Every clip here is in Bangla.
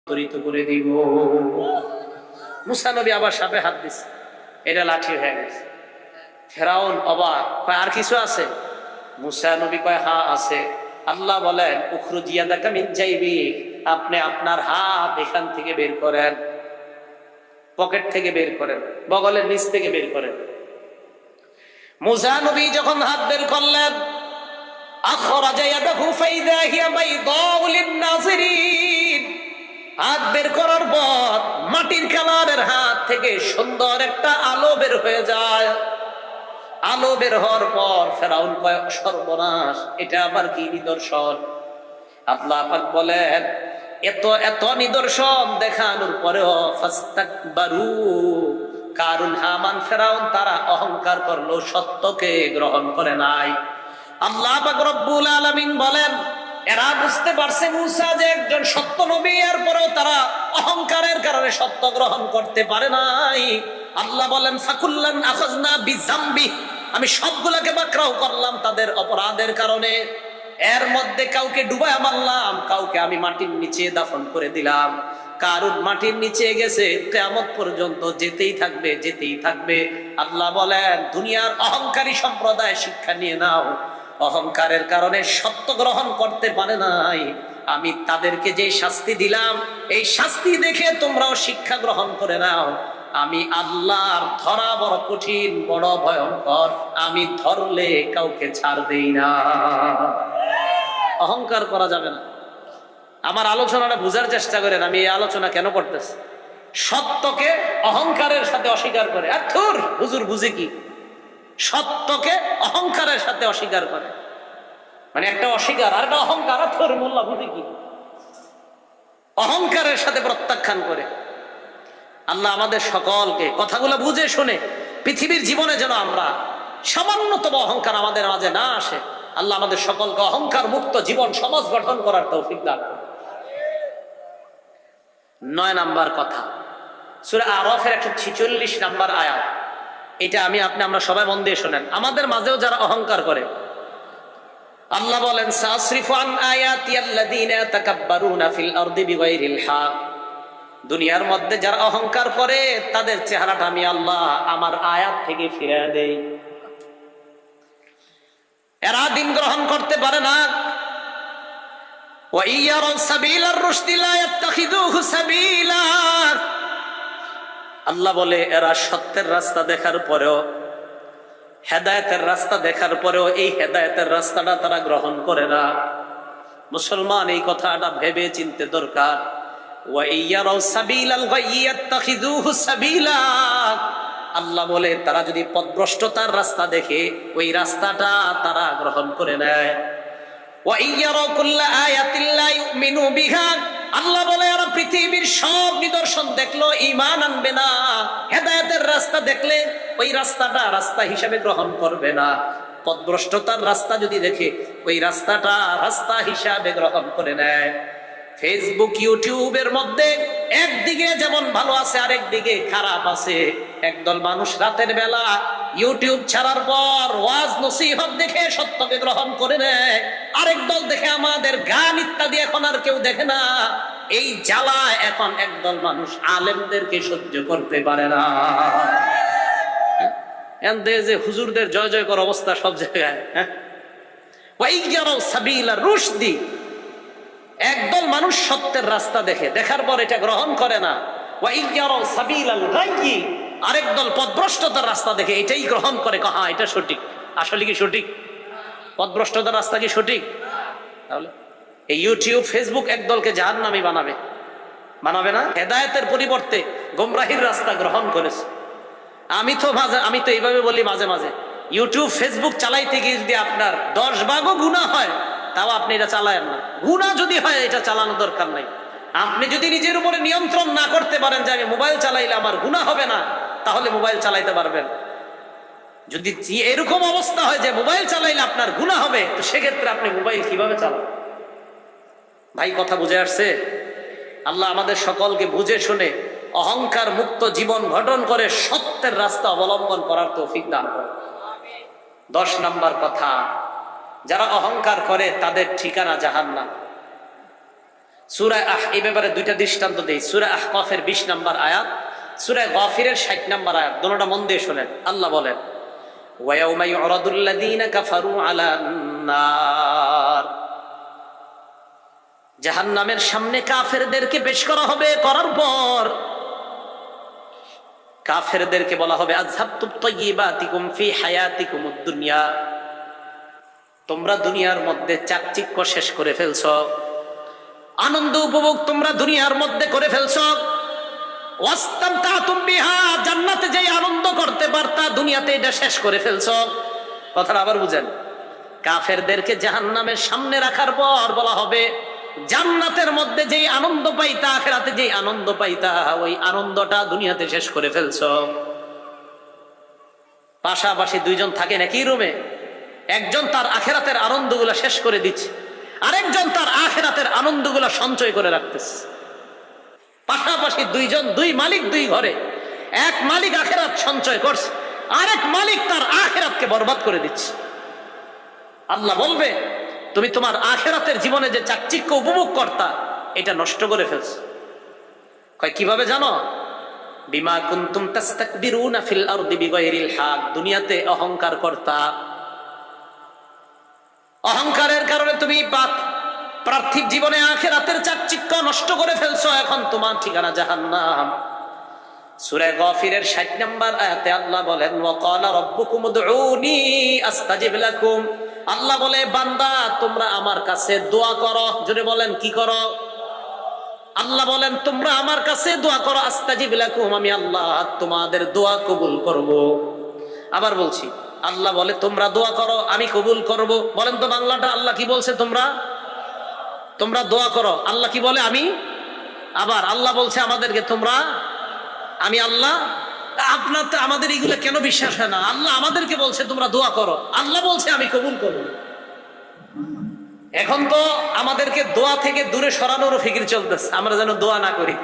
রূপান্তরিত করে দিব। মুসা নবী আবার সাপে হাত দিছে, এটা লাঠি হয়ে গেছে। ফেরাউন অবাক, কয় আর কিছু আছে? মুসা নবী কয় হ্যাঁ আছে। আল্লাহ বলেন উখরুজিয়াদাকা মিন জাইবি, আপনি আপনার হাত এখান থেকে বের করেন, পকেট থেকে বের করেন, বগলের নিচ থেকে বের করেন। মুসা নবী যখন হাত বের করলেন, আখরাজা ইয়াদাহু ফাইদা হিয়া বাইদাউ লিন-নাযিরিন, হাত বের করার পর মাটির কালারের হাত থেকে সুন্দর একটা আলো বের হয়ে যায়। আলো বের হওয়ার পর ফেরাউন কয় সর্বনাশ, এটা আবার কি নিদর্শন? আল্লাহ পাক বলেন এত এত নিদর্শন দেখানোর পরেও ফাস্তাকবারু, কারুন হামান ফেরাউন তারা অহংকার করলো, সত্যকে গ্রহণ করে নাই। আল্লাহ পাক রব্বুল আলামিন বলেন এরা বুঝতে পারছে মুসা যে একজন সত্য নবী, এরপরেও তারা অহংকারের কারণে সত্য গ্রহণ করতে পারে নাই। আল্লাহ বলেন ফাকুল্লান আখাযনা বিযামবি, আমি সবগুলোকে পাকড়াও করলাম তাদের অপরাধের কারণে। এর মধ্যে কাউকে ডুবায় মারলাম, কাউকে আমি মাটির নিচে দাফন করে দিলাম। কারুন মাটির নিচে গেছে, কিয়ামত পর্যন্ত যেতেই থাকবে, যেতেই থাকবে। আল্লাহ বলেন দুনিয়ার অহংকারী সম্প্রদায় শিক্ষা নিয়ে নাও, অহংকারের কারণে সত্য গ্রহণ করতে পারে নাই, আমি তাদেরকে যে শাস্তি দিলাম এই শাস্তি দেখে তোমরাও শিক্ষা গ্রহণ করে নাও। আমি আল্লাহর ধরা বড় কঠিন, বড় ভয়ঙ্কর, আমি ধরলে কাউকে ছাড় দেই না। অহংকার করা যাবে না। আমার আলোচনাটা বুঝার চেষ্টা করেন, আমি এই আলোচনা কেন করতেছি। সত্যকে অহংকারের সাথে অস্বীকার করে, আর ধুর হুজুর বুঝে কি, সত্যকে অহংকারের সাথে অস্বীকার করে, মানে একটা অস্বীকার আর একটা অহংকার, আর ধর মোল্লা বুঝে কি, অহংকারের সাথে প্রত্যাখ্যান করে। আল্লাহ আমাদের সকলকে কথাগুলো বুঝে শুনে পৃথিবীর জীবনে যেন আমরা সামান্যতম অহংকার আমাদের মাঝে না আসে। আল্লাহ আমাদের সকলকে অহংকার মুক্ত জীবন সমাজ গঠন করার তৌফিক দান করুন। 9 নাম্বার কথা, সূরা আরাফের 146 নাম্বার আয়াত। এটা আমরা সবাই মন দিয়ে শোনেন। আমাদের মাঝেও যারা অহংকার করে, আল্লাহ বলেন সাসরিফু আন আয়াতি আল্লাযীনা ইয়াতাকাব্বারুনা ফিল আরদি বিগাইরিল হক, দুনিয়ার মধ্যে যারা অহংকার করে তাদের চেহারাটা আমি আল্লাহ আমার আয়াত থেকে ফিরিয়ে দেই। এরা দিন গ্রহণ করতে পারে না। ওয়া ইয়ারাউ সাবিলার রুশদি লা ইয়াত্তাখিযুহু সাবিলা, আল্লাহ বলে এরা সত্যের রাস্তা দেখার পরেও, হেদায়েতের রাস্তা দেখার পরেও এই হেদায়েতের রাস্তাটা তারা গ্রহণ করে না। মুসলমান এই কথাটা ভেবে চিনতে দরকার। ওয়া ইয়ারাউ সাবিলাল গায়য়ি ইয়াত্তাখিযুহু সাবিলা, আল্লাহ বলে তারা যদি পথভ্রষ্টতার রাস্তা দেখে ওই রাস্তাটা তারা গ্রহণ করে নেয়। ওয়া ইয়ারাউ কুল্লা আয়াতিন লা ইউমিনু বিহা, আল্লাহ বলে এরা পৃথিবীর সব নিদর্শন দেখলো ঈমান আনবে না, হেদায়েতের রাস্তা দেখলে ওই রাস্তাটা রাস্তা হিসেবে গ্রহণ করবে না। পথভ্রষ্টতার রাস্তা যদি দেখে ওই রাস্তাটা রাস্তা হিসাবে গ্রহণ করে নেয়। ফেসবুক ইউটিউবের মধ্যে একদিকে যেমন ভালো আছে আরেক দিকে খারাপ আছে। একদল মানুষ রাতের বেলা ইউটিউব ছাড়ার পর ওয়াজ নসিহত দেখে সত্যকে গ্রহণ করে নেয়, আরেক দল দেখে আমাদের গান ইত্যাদি এখন আর কেউ দেখে না। এই জ্বালা এখন একদল মানুষ আলেমদেরকে সহ্য করতে পারে না। যে হুজুরদের জয় জয়কর অবস্থা সব জায়গায়। একদল মানুষ সত্যের রাস্তা দেখে, দেখার পর এটা গ্রহণ করে না। আরেক দল পথভ্রষ্টতার রাস্তা দেখে এটাই গ্রহণ করে, হ্যাঁ এটা সঠিক। আসলে কি সঠিক? পথভ্রষ্টতার রাস্তা কি সঠিক? তাহলে এই ইউটিউব ফেসবুক একদলকে জাহান্নামী বানাবে না? হেদায়েতের পরিবর্তে গোমরাহির রাস্তা গ্রহণ করেছে। আমি তো এইভাবে বলি মাঝে মাঝে, ইউটিউব ফেসবুক চালাইতে গিয়ে যদি আপনার 10 ভাগও গুনাহ হয় তাও আপনি এটা চালায়েন না। গুনাহ যদি হয় এটা চালানো দরকার নাই। আপনি যদি নিজের উপরে নিয়ন্ত্রণ না করতে পারেন যে আমি মোবাইল চালাইলে আমার গুনাহ হবে না, তাহলে মোবাইল চালাইতে পারবেন। যদি এরকম অবস্থা হয় যে মোবাইল চালাইলে আপনার গুনাহ হবে, তো সেক্ষেত্রে আপনি মোবাইল কিভাবে চালাবেন? ভাই কথা বুঝে আসছে? আল্লাহ আমাদের সকলকে বুঝে শুনে অহংকার মুক্ত জীবন গঠন করে সত্যের রাস্তা অবলম্বন করার তৌফিক দান করে। 10 নাম্বার কথা, যারা অহংকার করে তাদের ঠিকানা জাহান্নাম। সূরা এই ব্যাপারে দুইটা দৃষ্টান্ত দেই। সূরা আহকাফের 20 নম্বর আয়াত, সূরা গাফিরের 60 নম্বর আয়াত, দুটোটা মন দিয়ে শোনেন। আল্লাহ বলেন, ওয়া ইয়াউমা ইউরাদুল লাযীনা কাফারু আলান নার, জাহান্নামের সামনে কাফেরদেরকে পেশ করা হবে। করার পর কাফেরদেরকে বলা হবে, আযহাবতুম তাইয়্যিবাতিকুম ফি হায়াতিকুমুদ দুনিয়া, তোমরা দুনিয়ার মধ্যে চাকচিক্য শেষ করে ফেলছো, আনন্দ উপভোগ তোমরা দুনিয়ার মধ্যে করে ফেলছো। ওয়াস্তামতাতুম বিহা, জান্নাতে যে আনন্দ করতে পারতা দুনিয়াতে এটা শেষ করে ফেলছো। কথাটা আবার বুঝেন, কাফেরদেরকে জাহান্নামের সামনে রাখার পর বলা হবে, জান্নাতের মধ্যে যেই আনন্দ পাইতা, আখিরাতে যেই আনন্দ পাইতা, ওই আনন্দটা দুনিয়াতে শেষ করে ফেলছো। পাশাপাশি দুইজন থাকে নাকি রুমে, একজন তার আখিরাতের আনন্দগুলো শেষ করে দিচ্ছে, আরেকজন তার আখিরাতের আনন্দগুলো সঞ্চয় করে রাখতেছে। পাশাপাশি দুইজন, দুই মালিক দুই ঘরে, এক মালিক আখিরাত সঞ্চয় করছে, আরেক মালিক তার আখিরাতকে বরবাদ করে দিচ্ছে। আল্লাহ বলবে, তুমি তোমার আখিরাতের জীবনে যে চাকচিক্য উপভোগ করতা এটা নষ্ট করে ফেলছো। কয় কিভাবে জানো? বিমা কুনতুম তাস্তাকবিরুনা ফিল আরদি বিগাইরিল হক, দুনিয়াতে অহংকার করতা, অহংকারের কারণে তুমি পার্থিব জীবনে আখিরাতের চাকচিক্য নষ্ট করে ফেলছো, এখন তোমার ঠিকানা জাহান্নাম। সূরা গাফিরের 60 নম্বর আয়াতে আল্লাহ বলেন, ওয়া ক্বালা রাব্বুকুম উদউনি আস্তাজিব লাকুম, আল্লাহ বলে, বান্দা তোমরা আমার কাছে দোয়া করো। জোরে বলেন, কি করো? আল্লাহ বলেন, তোমরা আমার কাছে দোয়া করো, আস্তাজিব লাকুম, আমি আল্লাহ তোমাদের দোয়া কবুল করব। আবার বলছি, আল্লাহ বলে তোমরা দোয়া করো, আমি কবুল করব। বলেন তো বাংলাটা, আল্লাহ কি বলছে? তোমরা দোয়া করো, আল্লাহ কি বলে? আমি। আবার আল্লাহ বলছে আমাদেরকে তোমরা, আমি আল্লাহ। আপনার তো আমাদের এগুলো কেন বিশ্বাস হয় না? আল্লাহ আমাদেরকে বলছে তোমরা দোয়া করো, আল্লাহ বলছে আমি কবুল করব। এখন তো আমাদেরকে দোয়া থেকে দূরে সরানোর ফিকির চলতেছে, আমরা যেন দোয়া না করি।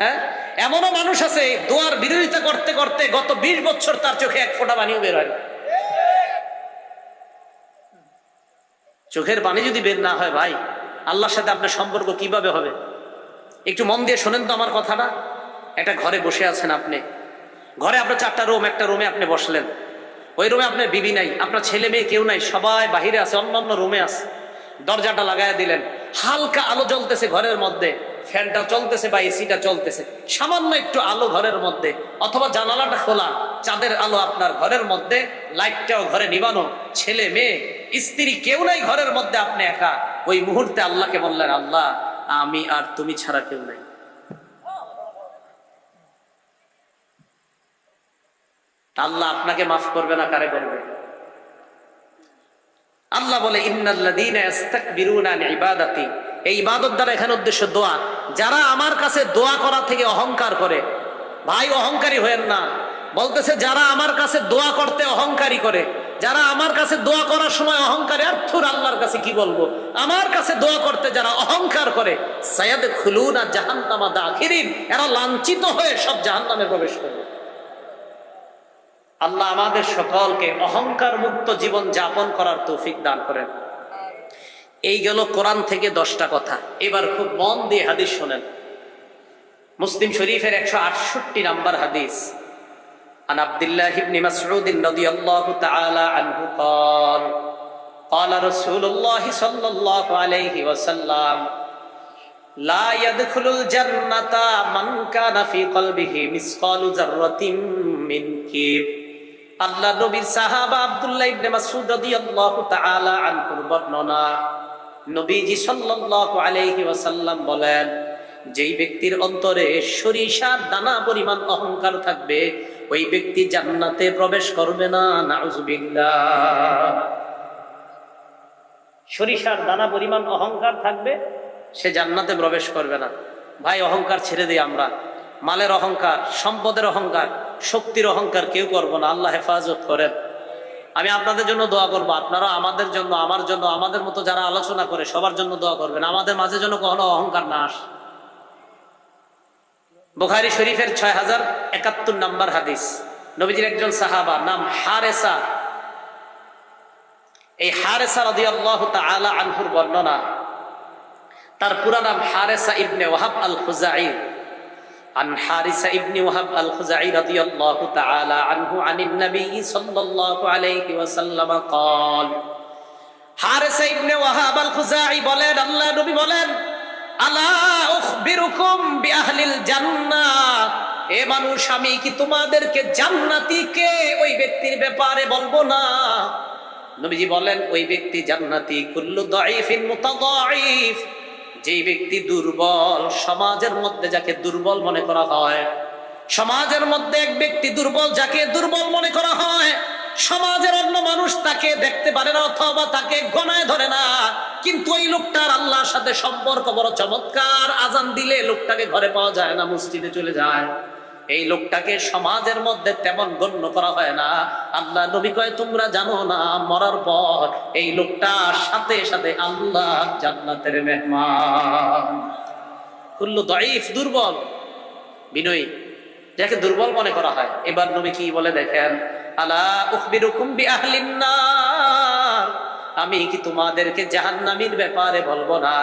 হ্যাঁ, এমনও মানুষ আছে দোয়ার বিরোধিতা করতে করতে গত 20 বছর তার চোখে এক ফোঁটা পানিও বের হয়। চোখের পানি যদি বের না হয়, ভাই আল্লাহর সাথে আপনার সম্পর্ক কিভাবে হবে? একটু মন দিয়ে শোনেন তো আমার কথাটা। একটা ঘরে বসে আছেন আপনি, ঘরে আপনার 4টা রুম, একটা রুমে আপনি বসলেন, ওই রুমে আপনার বিবি নাই, আপনার ছেলে মেয়ে কেউ নাই, সবাই বাহিরে আছে, অন্যান্য রুমে আছে। দরজাটা লাগাইয়া দিলেন, হালকা আলো জ্বলতেছে ঘরের মধ্যে, ফ্যানটা চলতেছে বা এসিটা চলতেছে, সামান্য একটু আলো ঘরের মধ্যে, অথবা জানালাটা খোলা, চাঁদের আলো আপনার ঘরের মধ্যে, লাইটটাও ঘরে নিবানো, ছেলে মেয়ে স্ত্রী কেউ নাই ঘরের মধ্যে, আপনি একা। ওই মুহূর্তে আল্লাহকে বললেন, আল্লাহ আমি আর তুমি ছাড়া কেউ নাই। আল্লাহ আপনাকে মাফ করবে না, কারে করবে? আল্লাহ বলে, ইন্নাল্লাযীনা ইস্তাকবিরুনা আন ইবাদাতি, এই ইবাদত দ্বারা এখানে উদ্দেশ্য দোয়া। যারা আমার কাছে দোয়া করা থেকে অহংকার করে, ভাই অহংকারী হয়েন না। বলতেছে যারা আমার কাছে দোয়া করতে অহংকারী করে, যারা আমার কাছে দোয়া করার সময় অহংকারী, আর থুর আল্লাহর কাছে কি বলবো, আমার কাছে দোয়া করতে যারা অহংকার করে, সায়াদখুলুনা জাহান্নামা দাখিরিন, এরা লাঞ্ছিত হয়ে সব জাহান্নামে প্রবেশ করবে। আল্লাহ আমাদের সকলকে অহংকার মুক্ত জীবন যাপন করার তৌফিক দান করেন। এই গেল কোরআন থেকে 10টা কথা। এবার খুব মন দিয়ে হাদিস শোনেন। মুসলিম শরীফের 168 নম্বর হাদিস, আন আব্দুল্লাহ ইবনে মাসউদ রাদিয়াল্লাহু তাআলা আনহু قال قال رسول الله صلى الله عليه وسلم لا يدخل الجنة من كان في قلبه مثقال ذرة من كبر। আল্লাহ নবীর সাহাবা আব্দুল্লাহ ইবনে মাসউদ রাদিয়াল্লাহু তাআলা আনহুর বর্ণনা, নবীজি সাল্লাল্লাহু আলাইহি ওয়াসাল্লাম বলেন, যেই ব্যক্তির অন্তরে সরিষার দানা পরিমাণ অহংকার থাকবে, ওই ব্যক্তি জান্নাতে প্রবেশ করবে না। নাউযুবিল্লাহ। সরিষার দানা পরিমাণ অহংকার থাকবে, সে জান্নাতে প্রবেশ করবে না। ভাই অহংকার ছেড়ে দিই আমরা। মালের অহংকার, সম্পদের অহংকার, শক্তির অহংকার কেউ করবো না। আল্লাহ হেফাজত করেন। আমি আপনাদের জন্য দোয়া করবো, আপনারা আমাদের জন্য, আমার জন্য, আমাদের মতো যারা আলোচনা করে সবার জন্য দোয়া করবেন, আমাদের মাঝে যেন কখনো অহংকার না আসে। বুখারী শরীফের 6071 নম্বর হাদিস, নবীজির একজন সাহাবা নাম হারেসা, এই হারেসা রাদিয়াল্লাহু তাআলা আনহুর বর্ণনা, তার পুরা নাম হারেসা ইবনে ওয়াহাব আল খুজাই। عن حارثة ابن وهب الخزاعي رضي الله تعالى عنه عن النبي صلى الله عليه وسلم قال হারেসা ইবনে ওয়াহাব আল খুজাই বলেন, আল্লাহ নবী বলেন, আলা উখবিরুকুম বিআহলিল জান্নাহ, এ মানুষ আমি কি তোমাদেরকে জান্নাতি কে ওই ব্যক্তির ব্যাপারে বলবো না? নবীজি বলেন, ওই ব্যক্তি জান্নাতি কুল্লু দাঈফিন মুতাদাঈফ, যেই ব্যক্তি দুর্বল, সমাজের মধ্যে যাকে দুর্বল মনে করা হয়, সমাজের মধ্যে এক ব্যক্তি দুর্বল, যাকে দুর্বল মনে করা হয়, সমাজের অন্য মানুষ তাকে দেখতে পারে না অথবা তাকে গণায় ধরে না, কিন্তু ওই লোকটার আল্লাহর সাথে সম্পর্ক বড় চমৎকার, আজান দিলে লোকটাকে ঘরে পাওয়া যায় না, মসজিদে চলে যায়, এই লোকটাকে সমাজের মধ্যে তেমন গণ্য করা হয় না। আল্লাহ নবী কয়, তোমরা জানো না মরার পর এই লোকটার সাথে সাথে আল্লাহ জান্নাতের মেহমান। কুল্লু দাঈফ, দুর্বল, বিনয়ী, যাকে দুর্বল মনে করা হয়। এবার নবী কি বলে দেখেন, আলা উখবিরুকুম বিআহলিন নার, আমি কি তোমাদেরকে জাহান্নামীর ব্যাপারে বলবো না?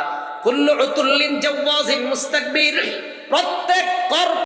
কুল্লু উতুল্লিন জাওয়াজিন মুস্তাকবির, প্রত্যেক